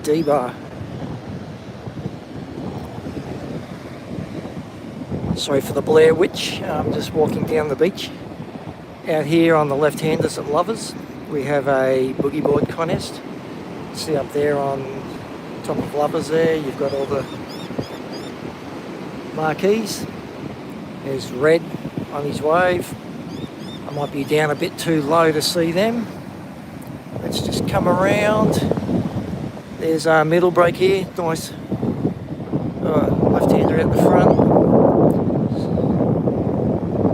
Dbar. Sorry for the Blair Witch. I'm just walking down the beach. Out here on the left-handers at Lovers, we have a boogie board contest. See up there on top of Lovers there, you've got all the marquees. There's Red on his wave. I might be down a bit too low to see them. Let's just come around. There's our middle break here, nice left-hander at the front.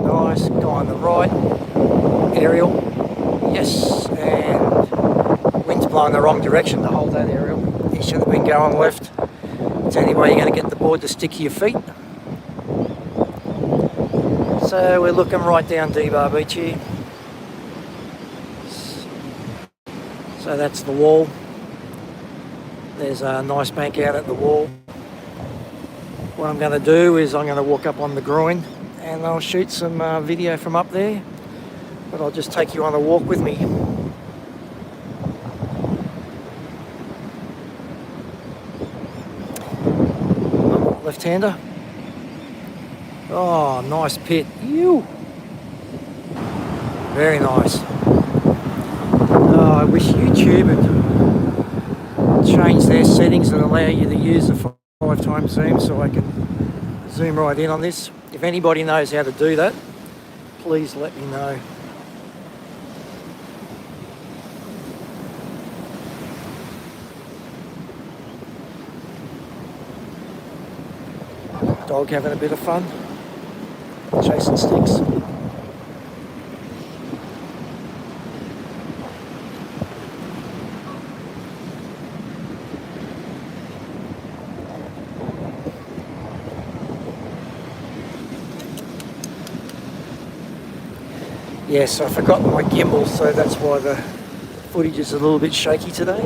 Nice, guy on the right, aerial, yes, and wind's blowing the wrong direction to hold that aerial. You should have been going left. It's the only way you're going to get the board to stick to your feet. So we're looking right down Dbar Beach here. So that's the wall. There's a nice bank out at the wall. What I'm going to do is I'm going to walk up on the groin and I'll shoot some video from up there, but I'll just take you on a walk with me. Left-hander. Oh, nice pit. Ew. Very nice. Oh, I wish YouTube had changed their settings and allow you to use the 5x zoom so I can zoom right in on this. If anybody knows how to do that, please let me know. Dog having a bit of fun, chasing sticks. Yes, I forgot my gimbal, so that's why the footage is a little bit shaky today.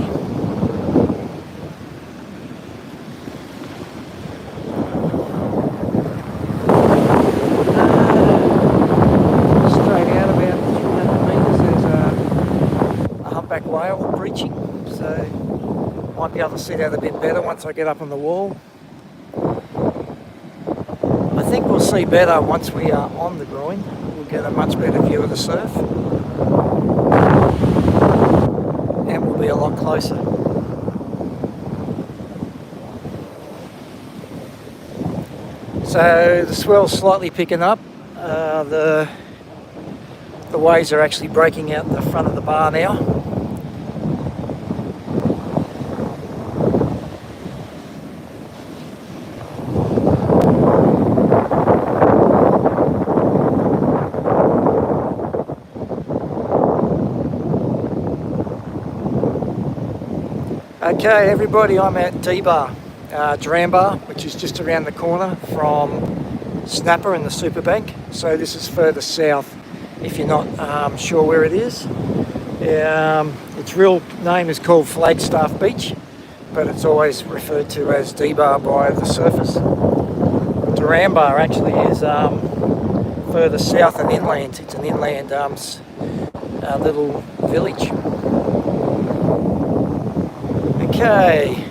Straight out about 200 metres, there's a humpback whale breaching, so might be able to see that a bit better once I get up on the wall. I think we'll see better once we are on the groin. We'll get a much better view of the surf and we'll be a lot closer. So the swell's slightly picking up. The waves are actually breaking out the front of the bar now. Okay everybody, I'm at Dbar, which is just around the corner from Snapper and the Superbank. So this is further south if you're not sure where it is. Its real name is called Flagstaff Beach, but it's always referred to as Dbar by the surfers. Dbar actually is further south and inland. It's an inland little village. Okay,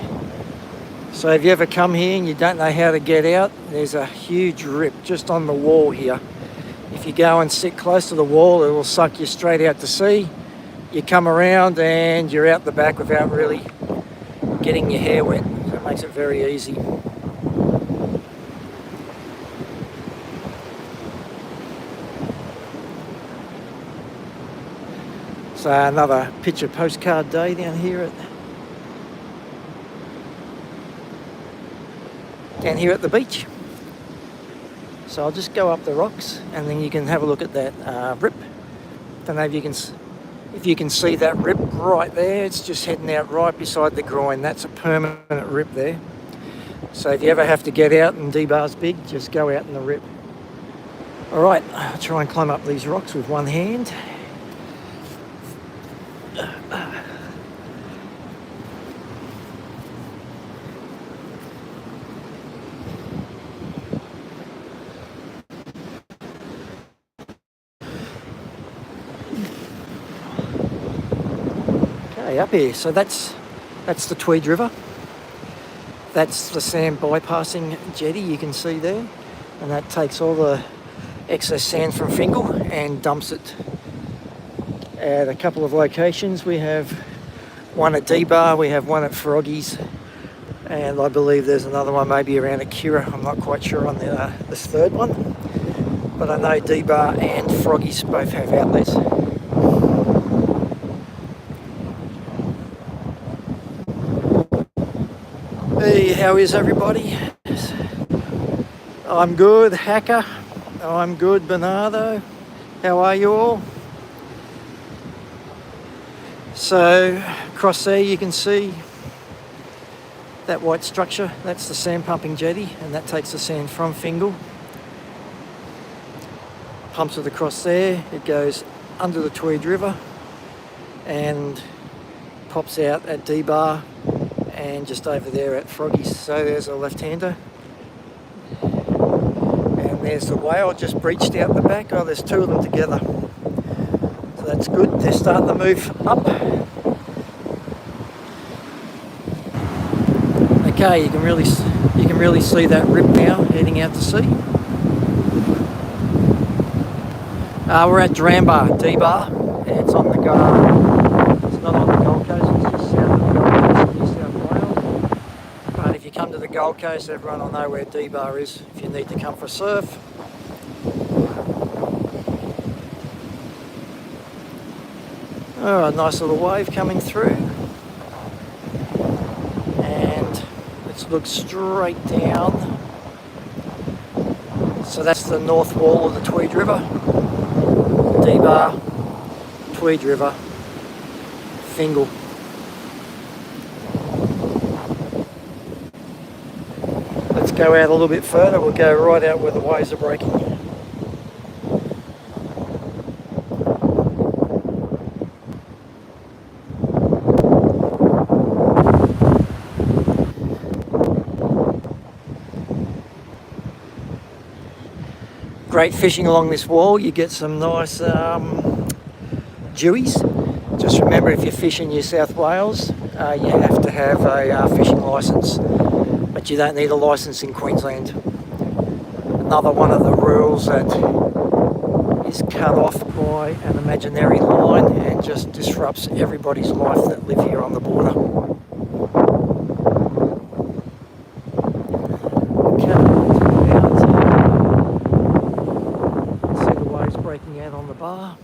so if you ever come here and you don't know how to get out, there's a huge rip just on the wall here. If you go and sit close to the wall, it will suck you straight out to sea. You come around and you're out the back without really getting your hair wet. So it makes it very easy. So another picture postcard day down here at the beach. So I'll just go up the rocks and then you can have a look at that rip. Don't know if you can see that rip right there. It's just heading out right beside the groin. That's a permanent rip there. So if you ever have to get out and Dbar's big, just go out in the rip. All right, I'll try and climb up these rocks with one hand. Up here, so that's That's the Tweed River. That's the sand bypassing jetty you can see there. And that takes all the excess sand from Fingal and dumps it at a couple of locations. We have one at Dbar, we have one at Froggy's, and I believe there's another one maybe around at Kira. I'm not quite sure on this third one, but I know Dbar and Froggy's both have outlets. Hey, how is everybody? I'm good, Hacker. I'm good, Bernardo. How are you all? So, across there you can see that white structure. That's the sand pumping jetty, and that takes the sand from Fingal. Pumps it across there. It goes under the Tweed River and pops out at Dbar and just over there at Froggy's. So there's a left-hander. And there's the whale just breached out the back. Oh, there's two of them together. So that's good. They're starting to move up. Okay, you can really see that rip now heading out to sea. We're at Dbar. It's on the go. It's not on the Gold Coast. It's just south of the Gold Coast in New South Wales. But if you come to the Gold Coast, everyone will know where Dbar is if you need to come for a surf. Oh, a nice little wave coming through. And let's look straight down. So that's the north wall of the Tweed River. Dbar, Tweed River, Fingal. Let's go out a little bit further. We'll go right out where the waves are breaking. Great fishing along this wall. You get some nice dewies. Just remember, if you're fishing New South Wales, you have to have a fishing licence, but you don't need a licence in Queensland. Another one of the rules that is cut off by an imaginary line and just disrupts everybody's life that live here on the border. Breaking out on the bar.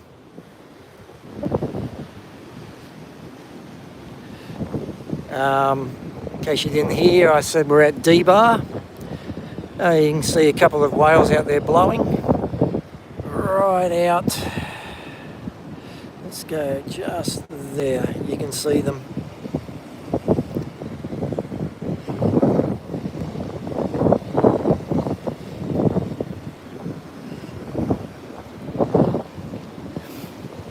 In case you didn't hear, I said we're at Dbar. You can see a couple of whales out there blowing. Right out. Let's go just there. You can see them.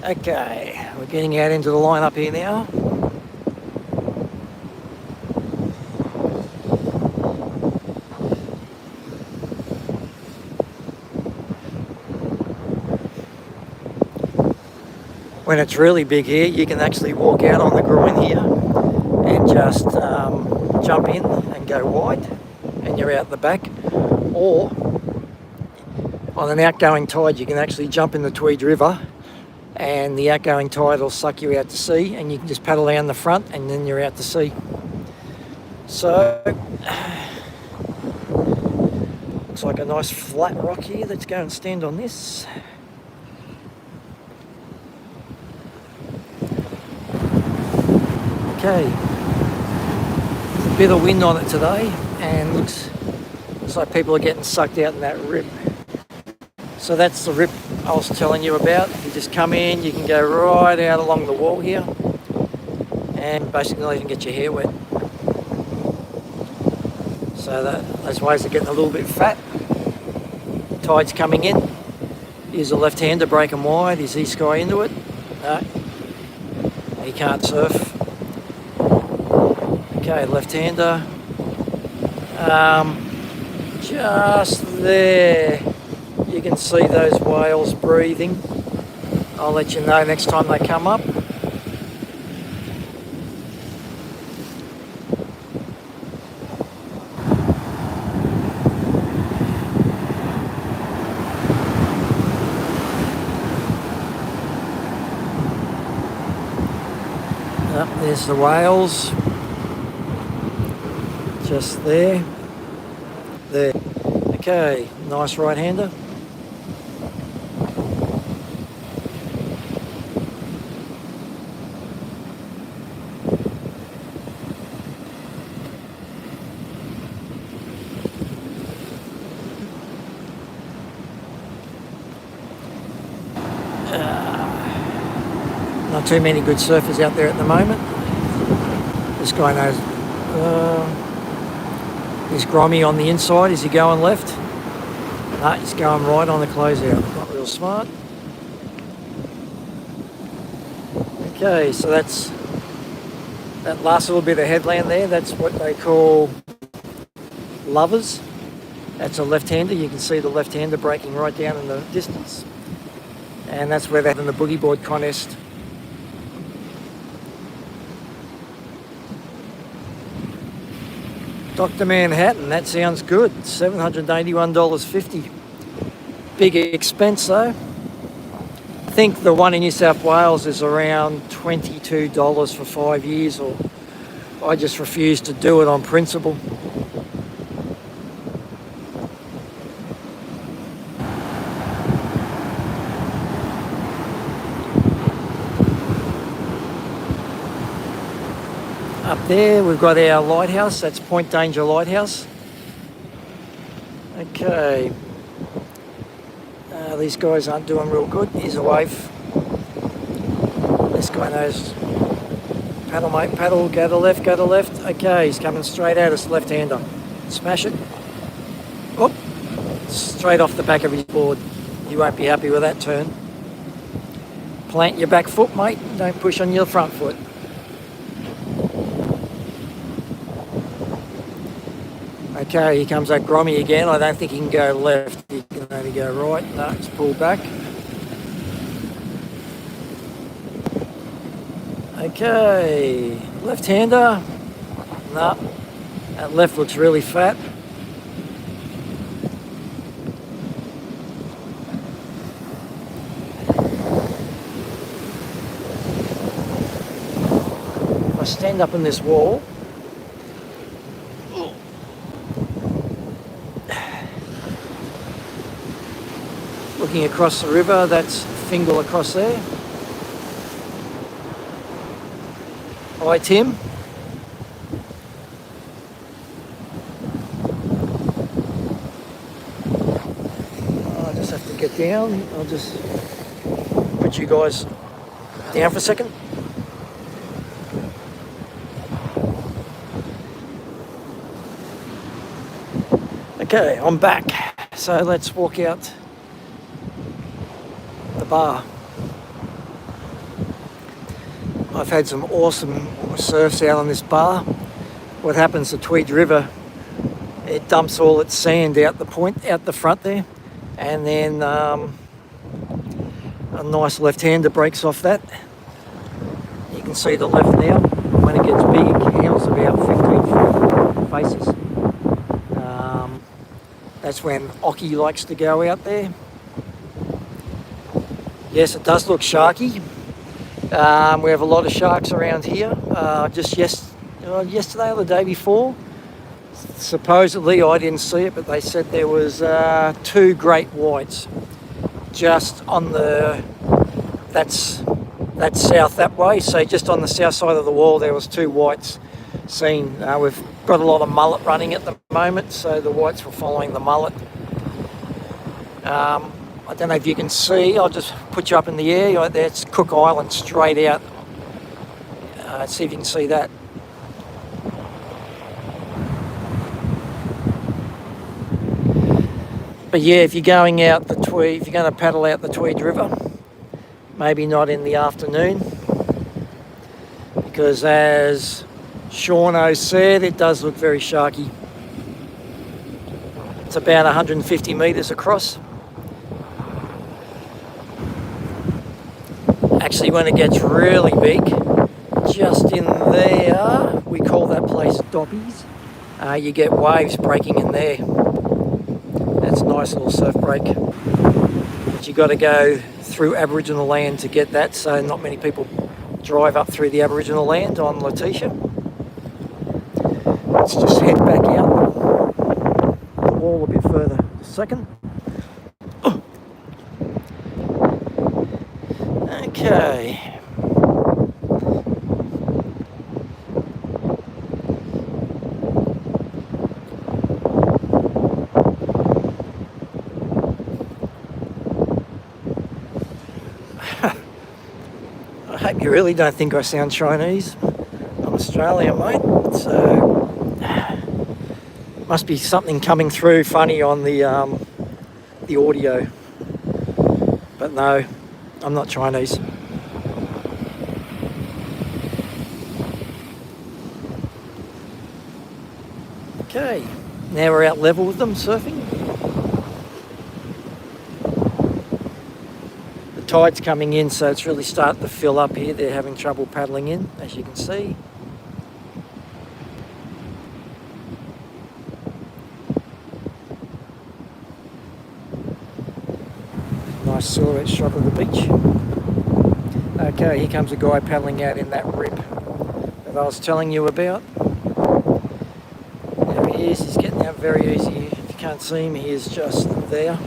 Okay, we're getting out into the line up here now. When it's really big here, you can actually walk out on the groin here and just jump in and go wide, and you're out the back. Or on an outgoing tide, you can actually jump in the Tweed River and the outgoing tide will suck you out to sea, and you can just paddle down the front and then you're out to sea. So, looks like a nice flat rock here. Let's go and stand on this. Okay, there's a bit of wind on it today and looks like people are getting sucked out in that rip. So that's the rip I was telling you about. You just come in, you can go right out along the wall here and basically not even get your hair wet. So those waves are getting a little bit fat. Tide's coming in. Here's a left-hander breaking wide. Is he sky into it? No, he can't surf. Okay, left-hander. Just there. You can see those whales breathing. I'll let you know next time they come up. There's the whales. Just there. There. Okay, nice right-hander. Not too many good surfers out there at the moment. This guy knows. He's grimy on the inside. Is he going left? No, he's going right on the closeout. Not real smart. Okay, so that last little bit of headland there, that's what they call lovers. That's a left-hander. You can see the left-hander breaking right down in the distance. And that's where they're having the boogie board contest. Dr. Manhattan, that sounds good. $781.50. Big expense though. I think the one in New South Wales is around $22 for 5 years, or I just refuse to do it on principle. Up there we've got our lighthouse, that's Point Danger Lighthouse. Okay, these guys aren't doing real good. Here's a wave. This guy knows. Paddle mate, paddle, go to left, go to left. Okay, he's coming straight at us, left-hander. Smash it. Oh, straight off the back of his board. You won't be happy with that turn. Plant your back foot, mate. Don't push on your front foot. Okay, here comes that grommy again. I don't think he can go left. He can only go right. No, it's pulled back. Okay, left-hander. No, that left looks really fat. If I stand up in this wall, looking across the river, that's Fingal across there. Hi Tim. I just have to get down. I'll just put you guys down for a second. Okay, I'm back. So let's walk out the bar. I've had some awesome surfs out on this bar. What happens, the Tweed River, it dumps all its sand out the point, out the front there, and then a nice left-hander breaks off that. You can see the left now. When it gets big, it handles about 15 faces. That's when Ockie likes to go out there. Yes, it does look sharky. We have a lot of sharks around here. Just yesterday or the day before, supposedly, I didn't see it, but they said there was 2 great whites just on that's south that way. So just on the south side of the wall, there was 2 whites seen. We've got a lot of mullet running at the moment, so the whites were following the mullet. I don't know if you can see, I'll just put you up in the air. That's Cook Island straight out. Let's see if you can see that. But yeah, if you're going out the Tweed, if you're going to paddle out the Tweed River, maybe not in the afternoon, because as Shauno said, it does look very sharky. It's about 150 metres across. Actually, when it gets really big, just in there, we call that place Dobbies, you get waves breaking in there. That's a nice little surf break. But you got to go through Aboriginal land to get that, so not many people drive up through the Aboriginal land on Letitia. Let's just head back out the wall a bit further. A second. Okay. I hope you really don't think I sound Chinese. I'm Australian, mate. So must be something coming through funny on the audio. But no, I'm not Chinese. Okay, now we're out level with them surfing. The tide's coming in, so it's really starting to fill up here. They're having trouble paddling in, as you can see. Nice silhouette shot of the beach. Okay, here comes a guy paddling out in that rip that I was telling you about. There he is, he's getting out very easy. If you can't see him, he is just there.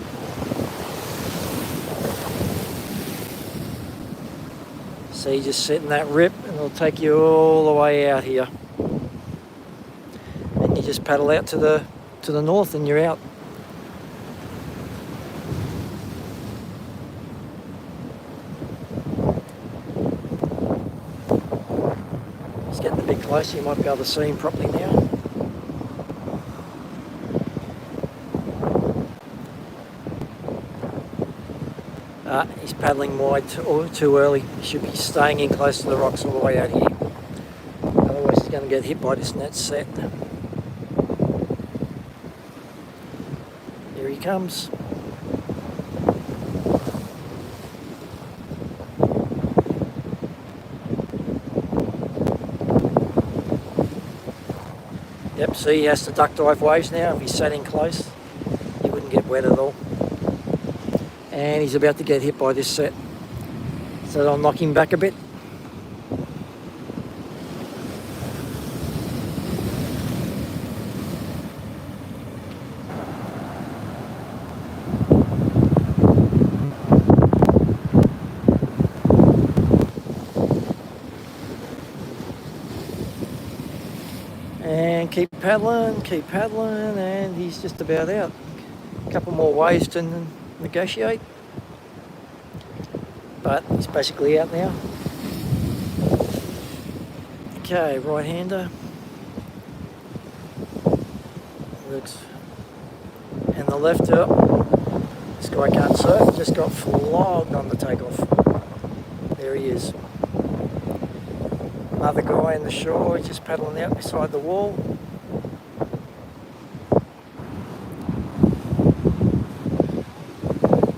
So you just sit in that rip and it'll take you all the way out here. And you just paddle out to the north and you're out. He's getting a bit closer, you might be able to see him properly now. He's paddling wide too early. He should be staying in close to the rocks all the way out here. Otherwise he's going to get hit by this net set. Here he comes. Yep, see, he has to duck dive waves now. If he sat in close, he wouldn't get wet at all. And he's about to get hit by this set. So I'll knock him back a bit. And keep paddling, and he's just about out. A couple more waves to negotiate. But he's basically out now. Okay, right-hander. Looks. And the left up. This guy can't surf, just got flogged on the takeoff. There he is. Another guy in the shore, just paddling out beside the wall.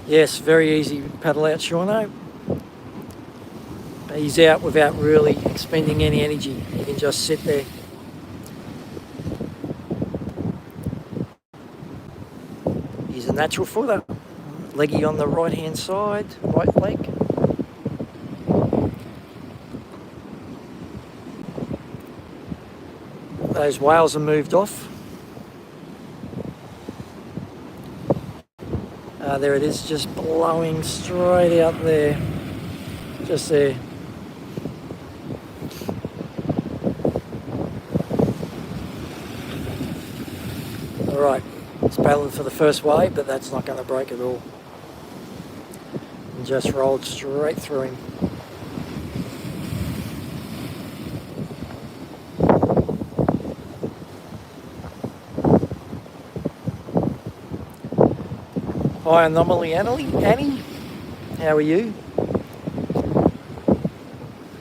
Yes, very easy paddle out, Shauno. But he's out without really expending any energy. He can just sit there. He's a natural footer. Leggy on the right-hand side, right leg. Those whales are moved off. There it is, just blowing straight out there. Just there. Alright, it's paddling for the first wave, but that's not going to break at all. And just rolled straight through him. Hi Anomaly Annie, how are you?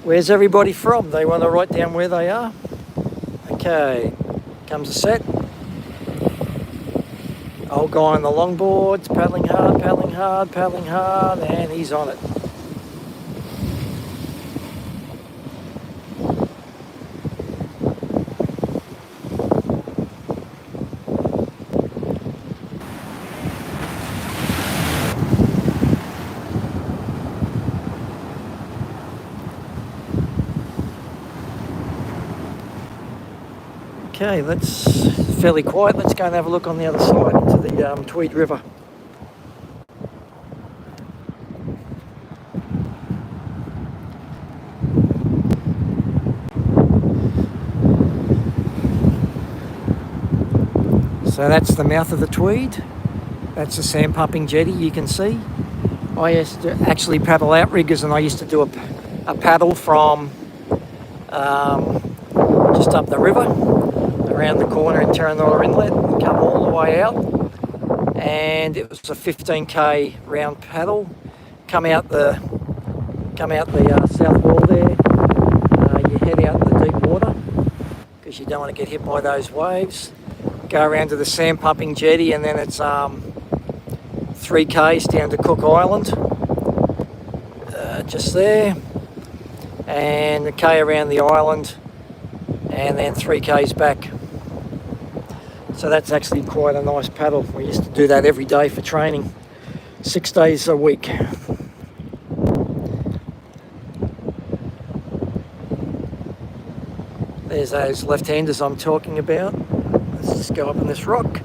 Where's everybody from? They want to write down where they are. Okay, comes a set. Old guy on the longboards, paddling hard, and he's on it. Okay, that's fairly quiet. Let's go and have a look on the other side into the Tweed River. So that's the mouth of the Tweed. That's the sand pumping jetty you can see. I used to actually paddle outriggers, and I used to do a paddle from just up the river, around the corner in Terranora Inlet, and come all the way out. And it was a 15k round paddle. Come out the south wall there. You head out in the deep water because you don't want to get hit by those waves. Go around to the sand pumping jetty, and then it's 3k's down to Cook Island, just there, and a k around the island, and then 3k's back. So that's actually quite a nice paddle. We used to do that every day for training, 6 days a week. There's those left-handers I'm talking about. Let's just go up on this rock.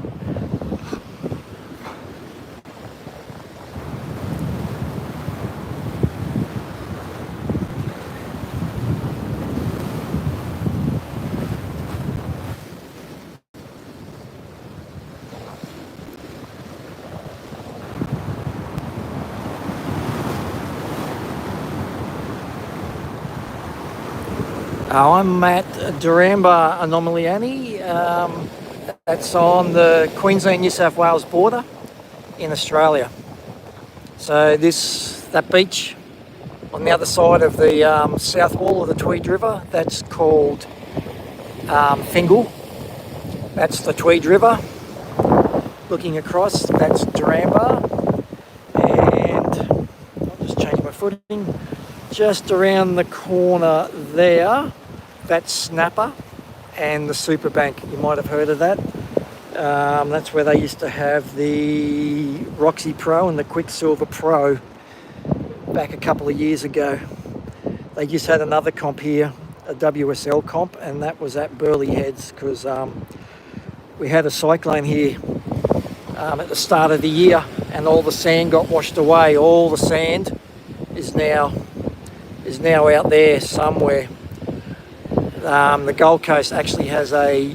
I'm at Dbar Anomalini. That's on the Queensland-New South Wales border in Australia. So that beach on the other side of the south wall of the Tweed River, that's called Fingal. That's the Tweed River. Looking across, that's Dbar. And I'll just change my footing. Just around the corner there, that's Snapper and the Super Bank. You might have heard of that. That's where they used to have the Roxy Pro and the Quicksilver Pro back a couple of years ago. They just had another comp here, a WSL comp, and that was at Burleigh Heads because we had a cyclone here at the start of the year, and all the sand got washed away. All the sand is now out there somewhere. The Gold Coast actually has a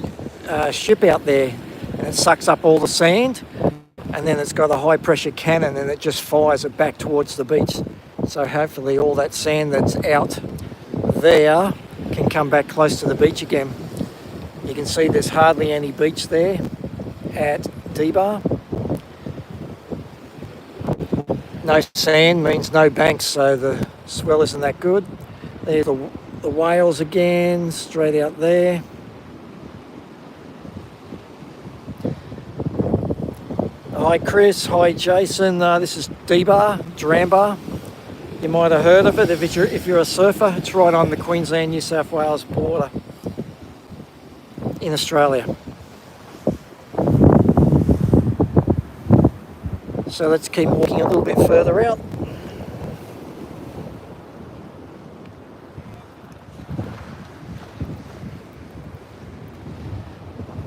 ship out there, and it sucks up all the sand, and then it's got a high pressure cannon, and it just fires it back towards the beach. So hopefully all that sand that's out there can come back close to the beach again. You can see there's hardly any beach there at Dbar. No sand means no banks, so the swell isn't that good. There's the whales again, straight out there. Hi Chris, hi Jason. This is Dbar. You might have heard of it if you're a surfer. It's right on the Queensland-New South Wales border in Australia. So let's keep walking a little bit further out.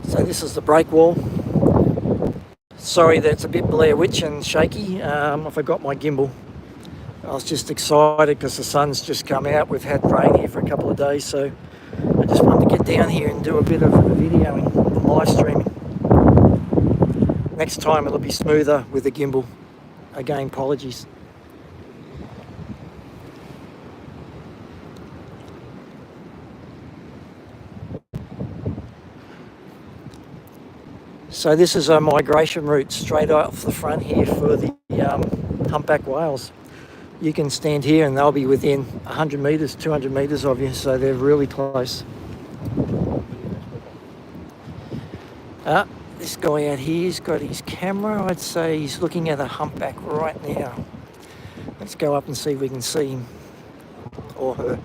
So this is the break wall. Sorry that it's a bit Blair Witch and shaky. I forgot my gimbal. I was just excited because the sun's just come out. We've had rain here for a couple of days, so I just wanted to get down here and do a bit of videoing and live streaming. Next time it'll be smoother with the gimbal. Again, apologies. So this is a migration route straight off the front here for the humpback whales. You can stand here and they'll be within 100 metres, 200 metres of you, so they're really close. This guy out here's got his camera. I'd say he's looking at a humpback right now. Let's go up and see if we can see him or her.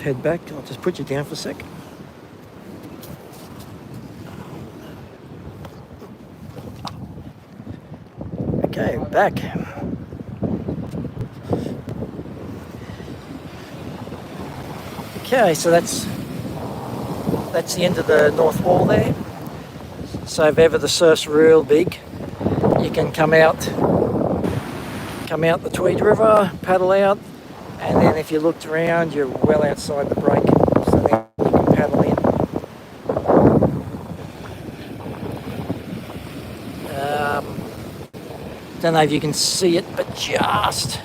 head back. I'll just put you down for a sec. Okay, back. Okay, so that's the end of the north wall there. So if ever the surf's real big, you can come out the Tweed River, paddle out, and then if you looked around, you're well outside the break, so then you can paddle in. Don't know if you can see it, but just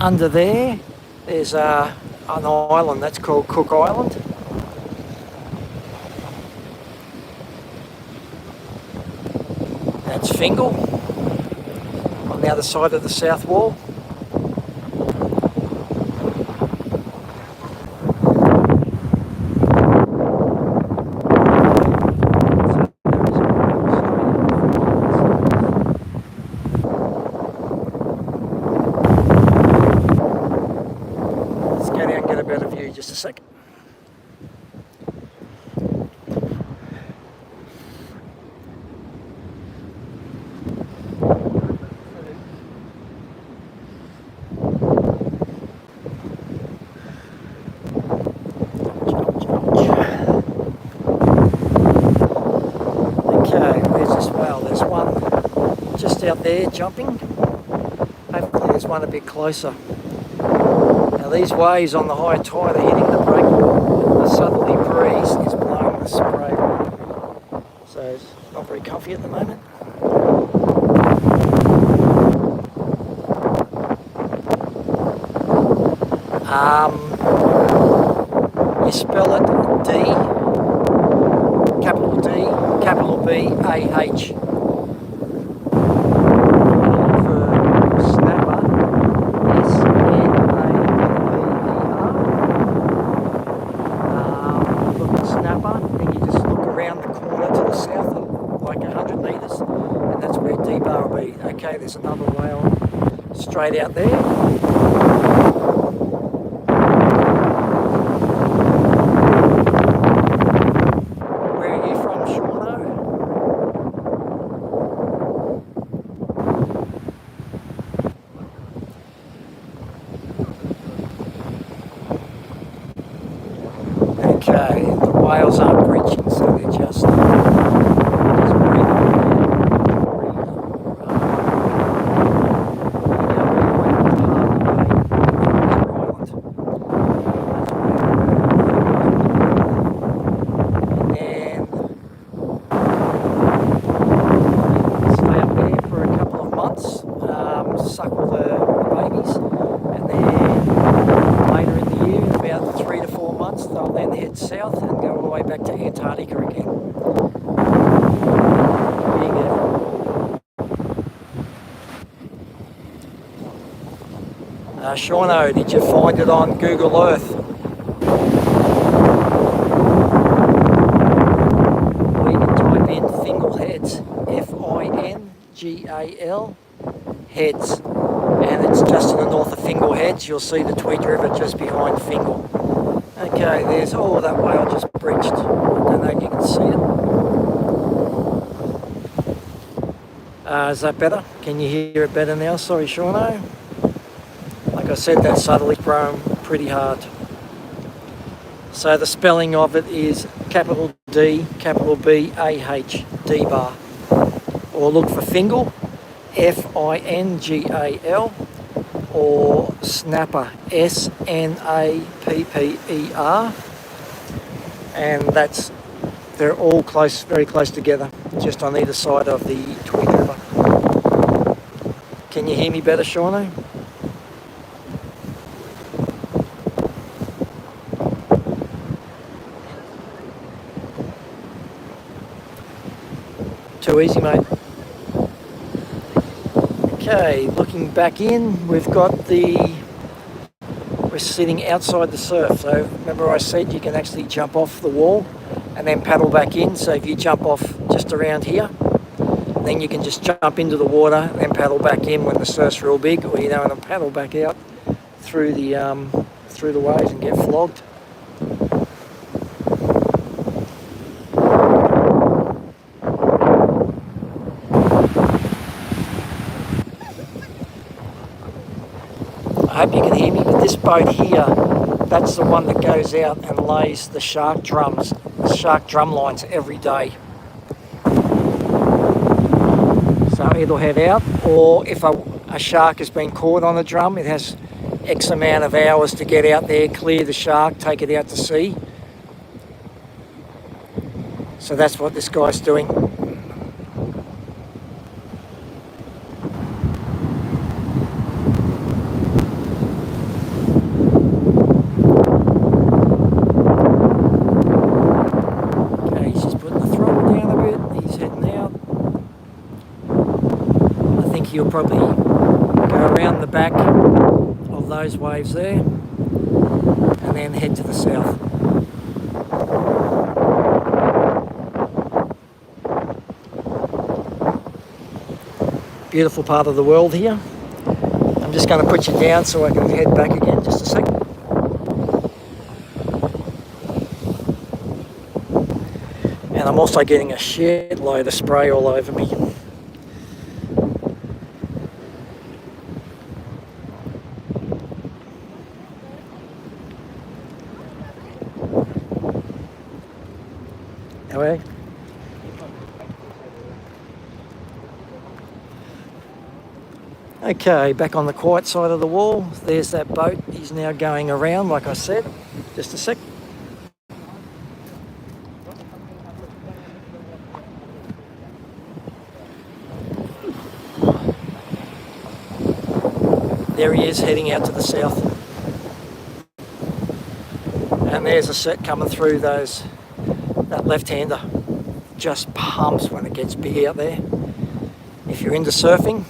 under there, there's an island that's called Cook Island. That's Fingal on the other side of the south wall. Let's go down and get a better view just a second. There's one just out there jumping. Hopefully there's one a bit closer. Now these waves on the high tide are hitting the break. The southerly breeze is blowing the spray. So it's not very comfy at the moment. You spell it D, capital B, A-H. For snapper, S-N-A-P-P-E-R. Look at snapper, then you just look around the corner to the south, like 100 metres, and that's where Dbar will be. Okay, there's another whale straight out there. Okay, the whales aren't breaching, so they're just stay up there for a couple of months, suckle the babies, and then later in the year, in about 3 to 4 months, they'll then head south and go all the way back to Antarctica again. Shauno, did you find it on Google Earth? Or you can type in Fingal Heads, F-I-N-G-A-L, Heads. And it's just to the north of Fingal Heads. You'll see the Tweed River just behind Fingal. Okay, there's, oh, that whale just breached. I don't know if you can see it. Is that better? Can you hear it better now? Sorry, Shauno. Like I said, that southerly grown pretty hard. So the spelling of it is capital D, capital B, A-H, Dbar. Or look for Fingal, F-I-N-G-A-L, or snapper, S-N-A-P-P-E-R, and they're all close, very close together, just on either side of the Tweed River. Can you hear me better, Shauno? Too easy, mate. Okay, looking back in, we're sitting outside the surf. So remember I said you can actually jump off the wall and then paddle back in. So if you jump off just around here, then you can just jump into the water and then paddle back in when the surf's real big, or you don't want to paddle back out through the waves and get flogged. I hope you can hear me, but this boat here, that's the one that goes out and lays the shark drum lines every day. So it'll head out, or if a shark has been caught on the drum, it has X amount of hours to get out there, clear the shark, take it out to sea. So that's what this guy's doing. Okay, he's just putting the throttle down a bit, he's heading out. I think he'll probably go around the back of those waves there and then head to the south. Beautiful part of the world here. I'm just going to put you down so I can head back again, just a sec. And I'm also getting a shit load of spray all over me. Anyway. Okay, back on the quiet side of the wall. There's that boat. He's now going around, like I said. Just a sec. There he is, heading out to the south. And there's a set coming through those. That left-hander just pumps when it gets big out there. If you're into surfing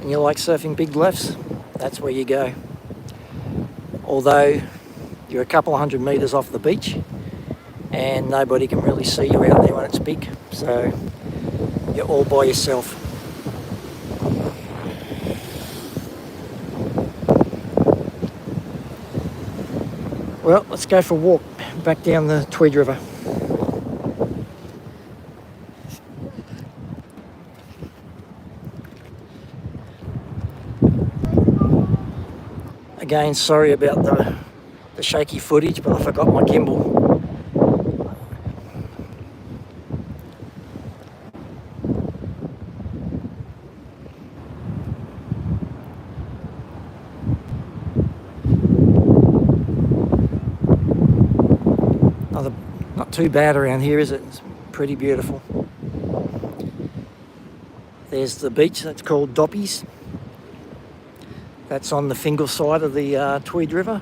and you like surfing big lefts, that's where you go. Although you're a couple of 100 metres off the beach and nobody can really see you out there when it's big, so you're all by yourself. Well, let's go for a walk back down the Tweed River. Again, sorry about the shaky footage, but I forgot my gimbal. Not too bad around here, is it? It's pretty beautiful. There's the beach that's called Dbar's. That's on the Fingal side of the Tweed River.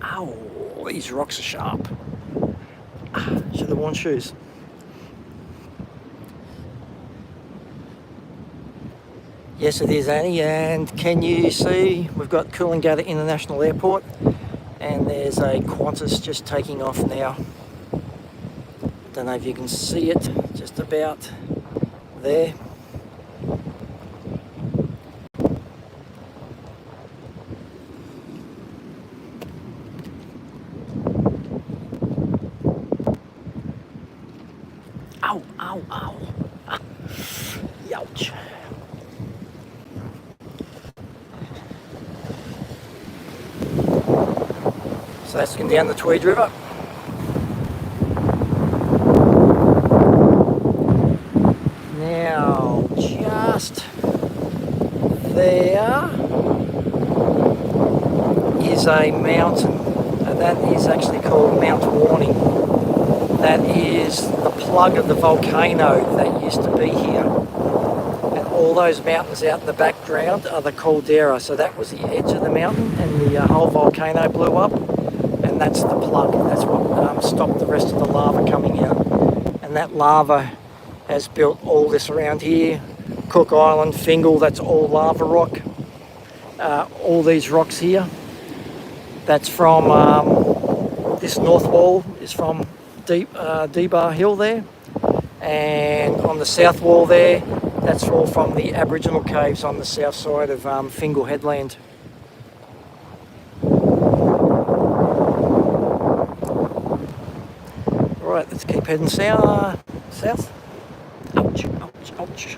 Ow, these rocks are sharp. Should have worn shoes. Yes, it is, Annie, and can you see we've got Coolangatta International Airport and there's a Qantas just taking off now. Don't know if you can see it, just about there. Ow, ow, ow. Youch. So that's going down the Tweed River. Now, just there is a mountain. That is actually called Mount Warning. That is the plug of the volcano that used to be here. And all those mountains out in the background are the caldera. So that was the edge of the mountain and the whole volcano blew up. And that's the plug. That's what stopped the rest of the lava coming out. And that lava has built all this around here. Cook Island, Fingal, that's all lava rock. All these rocks here. That's from, this north wall is from Dbar Hill there. And on the south wall there, that's all from the Aboriginal caves on the south side of Fingal Headland. Alright, let's keep heading south. Ouch, ouch, ouch.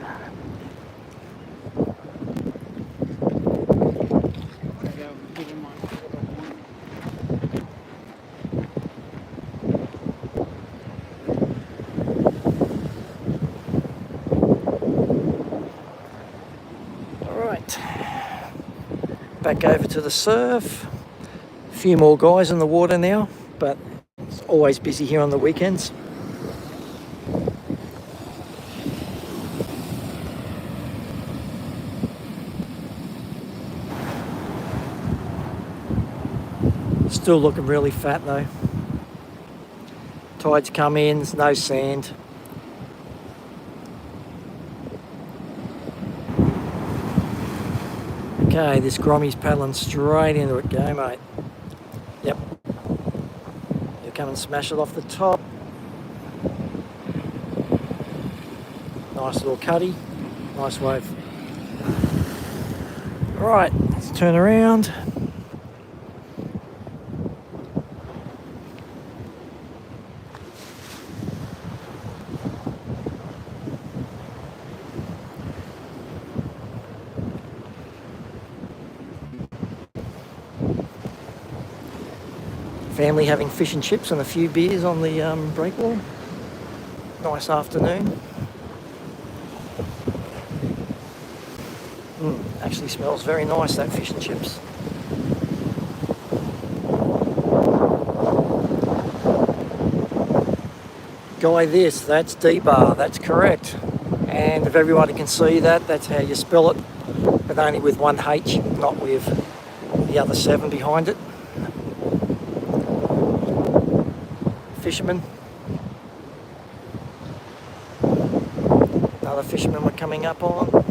Alright, back over to the surf. A few more guys in the water now, but it's always busy here on the weekends. Still looking really fat though. Tides come in, there's no sand. Okay, this Grommy's paddling straight into it. Go, mate. Yep. You come and smash it off the top. Nice little cutty. Nice wave. Alright, let's turn around. Family having fish and chips and a few beers on the breakwall. Nice afternoon. Actually smells very nice, that fish and chips. Guy this, that's Dbar, that's correct. And if everybody can see that, that's how you spell it, but only with one H, not with the other 7 behind it. Fishermen. Another fisherman we're coming up on.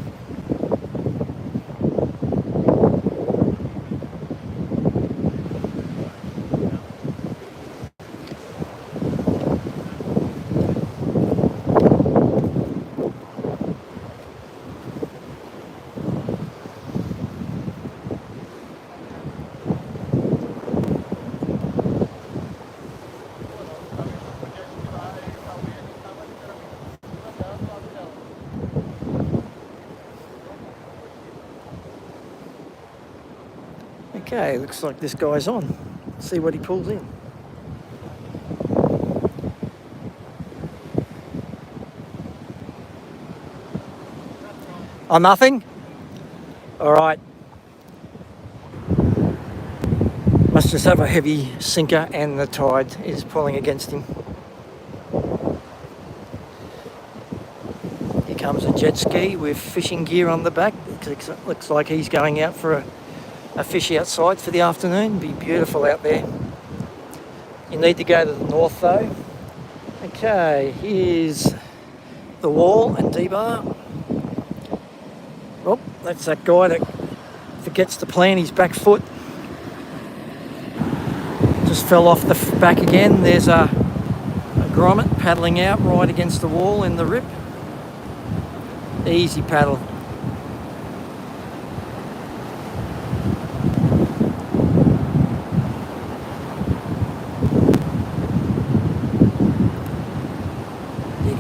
Okay, looks like this guy's on. See what he pulls in. Oh, nothing? Alright. Must just have a heavy sinker and the tide is pulling against him. Here comes a jet ski with fishing gear on the back. Looks like he's going out for a fish outside for the afternoon. Be beautiful out there. You need to go to the north though. Okay, here's the wall and Dbar. Oh, that's that guy that forgets to plant his back foot. Just fell off the back again. There's a grommet paddling out right against the wall in the rip. Easy paddle.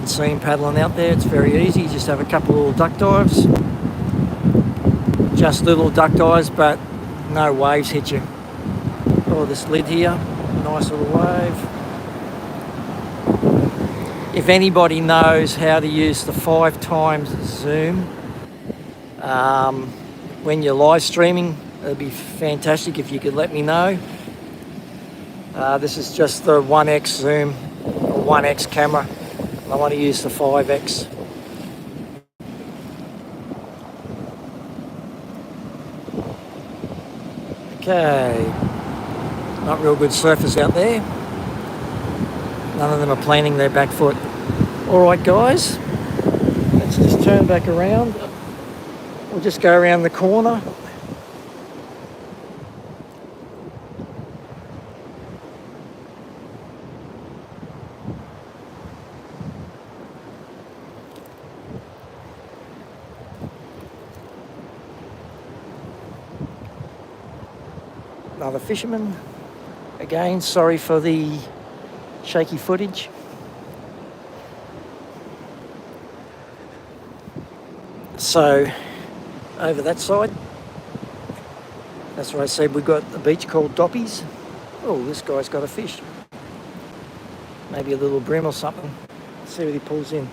See him paddling out there, it's very easy. You just have a couple of little duck dives. Just little duck dives, but no waves hit you. Oh, this lid here, nice little wave. If anybody knows how to use the 5x zoom when you're live streaming, it'd be fantastic if you could let me know. This is just the 1x zoom, or 1x camera. I want to use the 5x. Okay, not real good surfers out there. None of them are planting their back foot. Alright guys, let's just turn back around. We'll just go around the corner. Another fisherman. Again, sorry for the shaky footage. So over that side, that's where I said we've got a beach called Doppies. Oh, this guy's got a fish. Maybe a little brim or something. Let's see what he pulls in.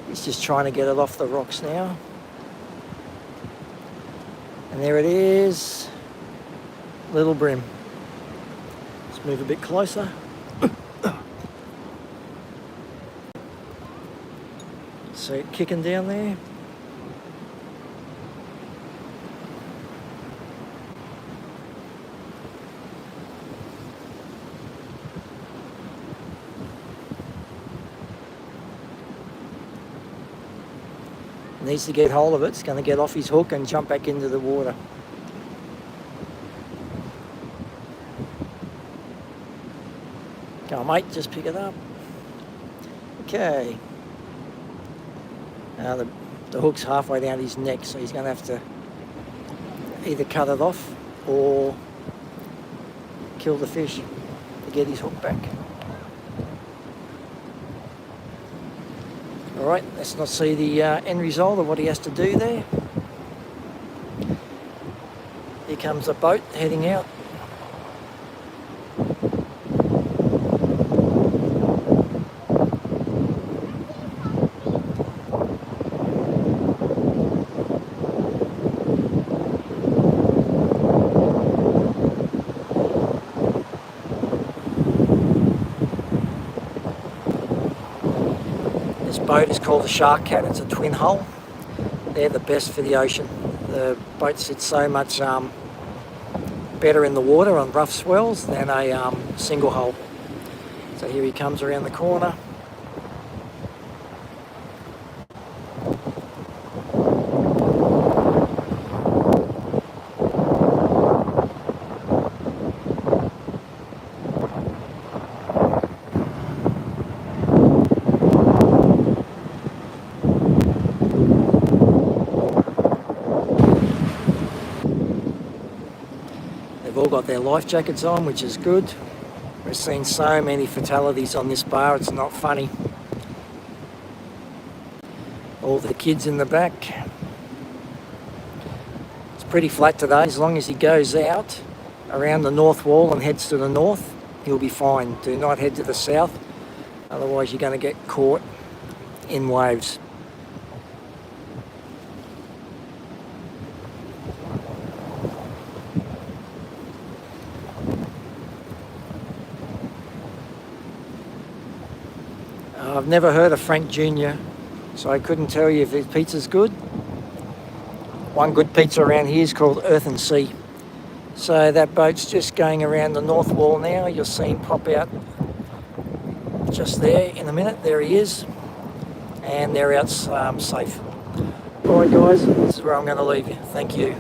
He's just trying to get it off the rocks now. And there it is. Little brim. Let's move a bit closer. See it kicking down there. Needs to get hold of it. It's going to get off his hook and jump back into the water. Come on, mate, just pick it up. Okay. Now the hook's halfway down his neck, so he's going to have to either cut it off or kill the fish to get his hook back. Alright, let's not see the end result of what he has to do there. Here comes a boat heading out. This boat is called the Shark Cat. It's a twin hull. They're the best for the ocean. The boat sits so much better in the water on rough swells than a single hull. So here he comes around the corner. They've all got their life jackets on, which is good. We've seen so many fatalities on this bar, it's not funny. All the kids in the back. It's pretty flat today. As long as he goes out around the north wall and heads to the north, he'll be fine. Do not head to the south, otherwise you're going to get caught in waves. I've never heard of Frank Jr., so I couldn't tell you if his pizza's good. One good pizza around here is called Earth and Sea. So that boat's just going around the north wall now. You'll see him pop out just there in a minute. There he is. And they're out safe. Alright guys, this is where I'm going to leave you. Thank you.